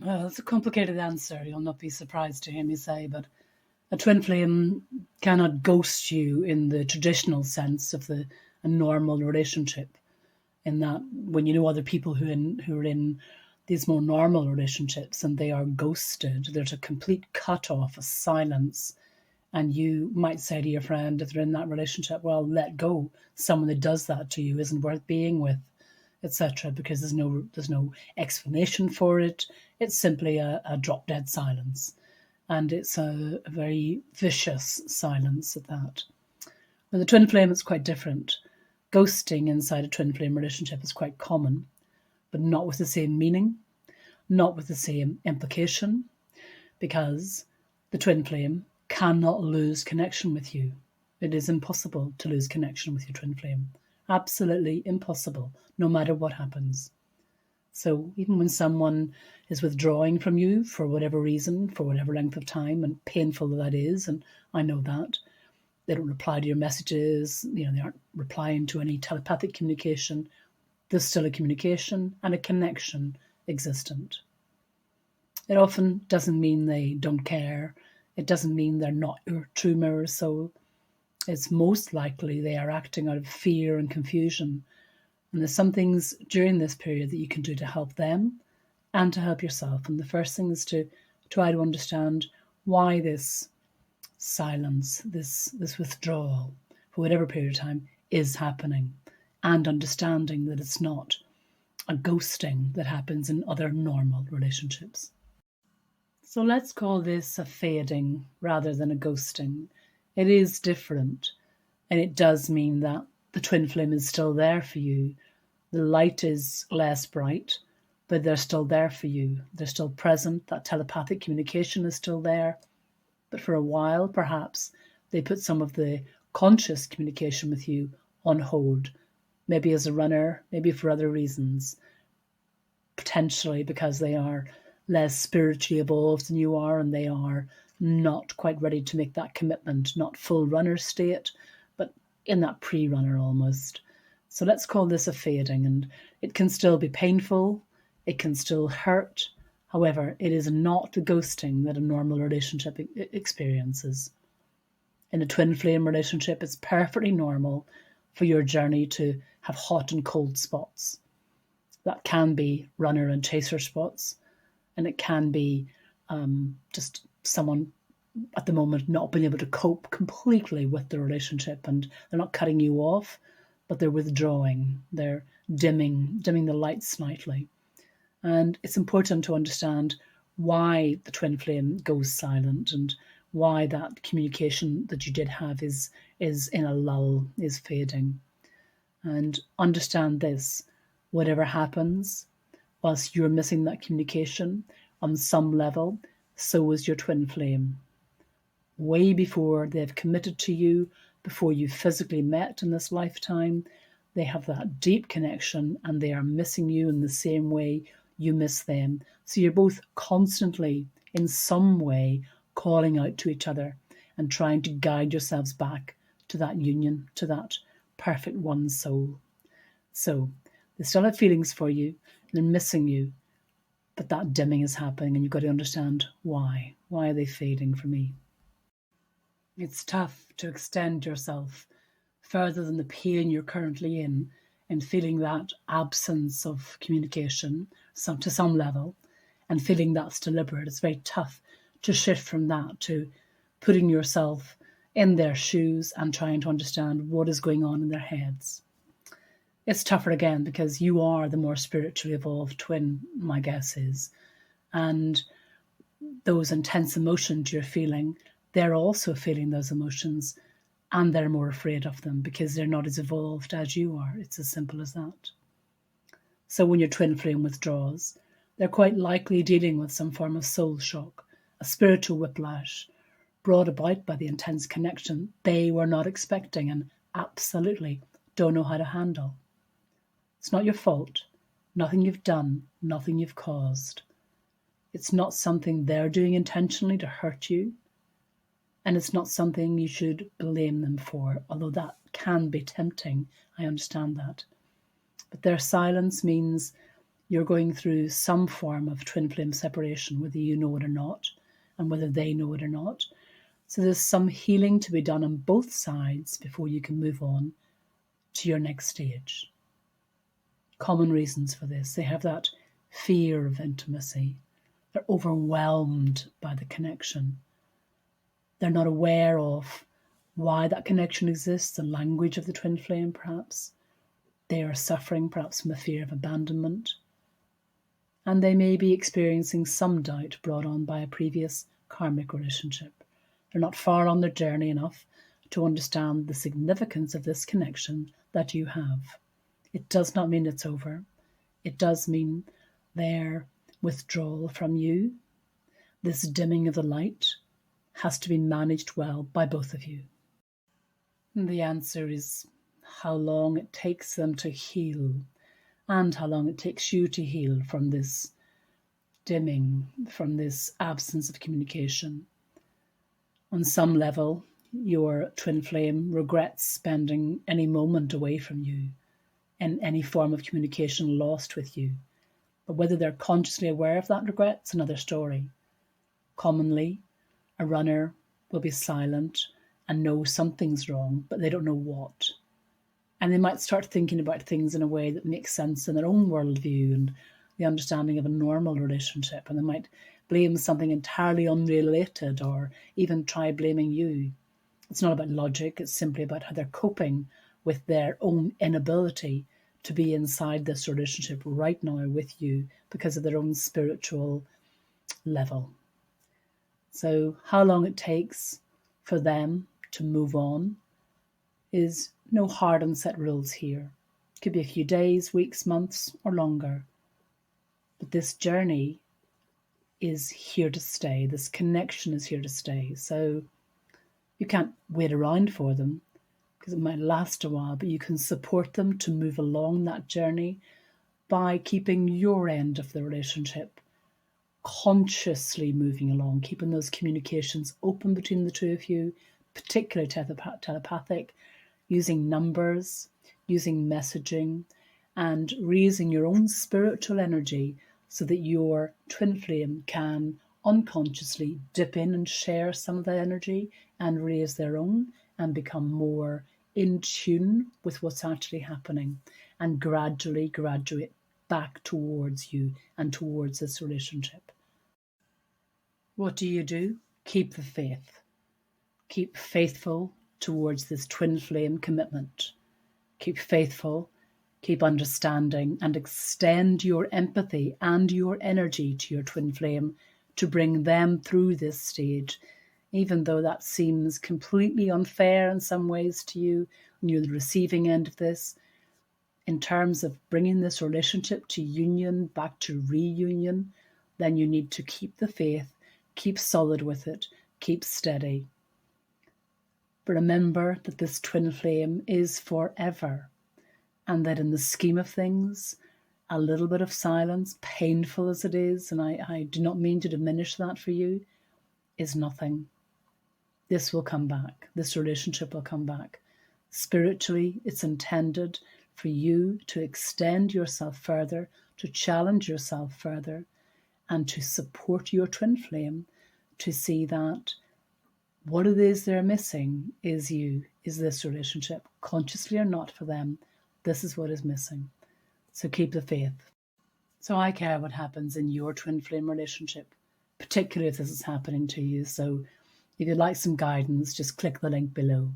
Well, it's a complicated answer. You'll not be surprised to hear me say, but a twin flame cannot ghost you in the traditional sense of a normal relationship. In that, when you know other people who are in these more normal relationships and they are ghosted, there's a complete cut off, a silence, and you might say to your friend if they're in that relationship, well, let go. Someone that does that to you isn't worth being with, etc., because there's no explanation for it. It's simply a drop dead silence, and it's a very vicious silence at that. With a twin flame, it's quite different. Ghosting inside a twin flame relationship is quite common, but not with the same meaning, not with the same implication, because the twin flame cannot lose connection with you. It is impossible to lose connection with your twin flame. Absolutely impossible, no matter what happens. So even when someone is withdrawing from you for whatever reason, for whatever length of time, and painful that is, and I know that, they don't reply to your messages, they aren't replying to any telepathic communication, there's still a communication and a connection existent. It often doesn't mean they don't care. It doesn't mean they're not your true mirror soul. It's most likely they are acting out of fear and confusion. And there's some things during this period that you can do to help them and to help yourself. And the first thing is to try to understand why this silence, this withdrawal, for whatever period of time, is happening, and understanding that it's not a ghosting that happens in other normal relationships. So let's call this a fading rather than a ghosting. It is different, and it does mean that the twin flame is still there for you. The light is less bright, but they're still there for you. They're still present. That telepathic communication is still there. But for a while, perhaps, they put some of the conscious communication with you on hold, maybe as a runner, maybe for other reasons, potentially because they are less spiritually evolved than you are and they are not quite ready to make that commitment, not full runner state, but in that pre-runner almost. So let's call this a fading, and it can still be painful, it can still hurt. However, it is not the ghosting that a normal relationship experiences. In a twin flame relationship, it's perfectly normal for your journey to have hot and cold spots. That can be runner and chaser spots, and it can be just someone at the moment not being able to cope completely with the relationship, and they're not cutting you off, but they're withdrawing, they're dimming the lights slightly. And it's important to understand why the twin flame goes silent and why that communication that you did have is in a lull, is fading. And understand this: whatever happens, whilst you're missing that communication, on some level, so is your twin flame. Way before they've committed to you, before you physically met in this lifetime, they have that deep connection and they are missing you in the same way you miss them. So you're both constantly, in some way, calling out to each other and trying to guide yourselves back to that union, to that perfect one soul. So they still have feelings for you, they're missing you, but that dimming is happening and you've got to understand why. Why are they fading for me? It's tough to extend yourself further than the pain you're currently in and feeling that absence of communication to some level and feeling that's deliberate. It's very tough to shift from that to putting yourself in their shoes and trying to understand what is going on in their heads. It's tougher again because you are the more spiritually evolved twin, my guess is. And those intense emotions you're feeling, they're also feeling those emotions and they're more afraid of them because they're not as evolved as you are. It's as simple as that. So when your twin flame withdraws, they're quite likely dealing with some form of soul shock, a spiritual whiplash brought about by the intense connection they were not expecting and absolutely don't know how to handle. It's not your fault, nothing you've done, nothing you've caused. It's not something they're doing intentionally to hurt you, and it's not something you should blame them for, although that can be tempting. I understand that. But their silence means You're going through some form of twin flame separation, whether you know it or not, and whether they know it or not. So there's some healing to be done on both sides before you can move on to your next stage. Common reasons for this. They have that fear of intimacy. They're overwhelmed by the connection. They're not aware of why that connection exists, the language of the twin flame perhaps. They are suffering perhaps from a fear of abandonment. And they may be experiencing some doubt brought on by a previous karmic relationship. They're not far on their journey enough to understand the significance of this connection that you have. It does not mean it's over. It does mean their withdrawal from you, this dimming of the light, has to be managed well by both of you. And the answer is how long it takes them to heal, and how long it takes you to heal from this dimming, from this absence of communication. On some level, your twin flame regrets spending any moment away from you and any form of communication lost with you. But whether they're consciously aware of that regret is another story. Commonly, a runner will be silent and know something's wrong, but they don't know what. And they might start thinking about things in a way that makes sense in their own worldview and the understanding of a normal relationship. And they might blame something entirely unrelated or even try blaming you. It's not about logic. It's simply about how they're coping with their own inability to be inside this relationship right now with you because of their own spiritual level. So how long it takes for them to move on is no hard and set rules here. It could be a few days, weeks, months, or longer. But this journey is here to stay. This connection is here to stay. So you can't wait around for them because it might last a while, but you can support them to move along that journey by keeping your end of the relationship consciously moving along, keeping those communications open between the two of you, particularly telepathic, using numbers, using messaging, and raising your own spiritual energy so that your twin flame can unconsciously dip in and share some of that energy and raise their own and become more in tune with what's actually happening and gradually graduate back towards you and towards this relationship. What do? Keep the faith. Keep faithful towards this twin flame commitment. Keep faithful, keep understanding, and extend your empathy and your energy to your twin flame to bring them through this stage, even though that seems completely unfair in some ways to you when you're the receiving end of this. In terms of bringing this relationship to union, back to reunion, then you need to keep the faith, keep solid with it, keep steady. But remember that this twin flame is forever, and that in the scheme of things, a little bit of silence, painful as it is, and I do not mean to diminish that for you, is nothing. This will come back. This relationship will come back. Spiritually, it's intended for you to extend yourself further, to challenge yourself further, and to support your twin flame to see that what it is they're missing is you, is this relationship. Consciously or not for them, this is what is missing. So keep the faith. So I care what happens in your twin flame relationship, particularly if this is happening to you. So if you'd like some guidance, just click the link below.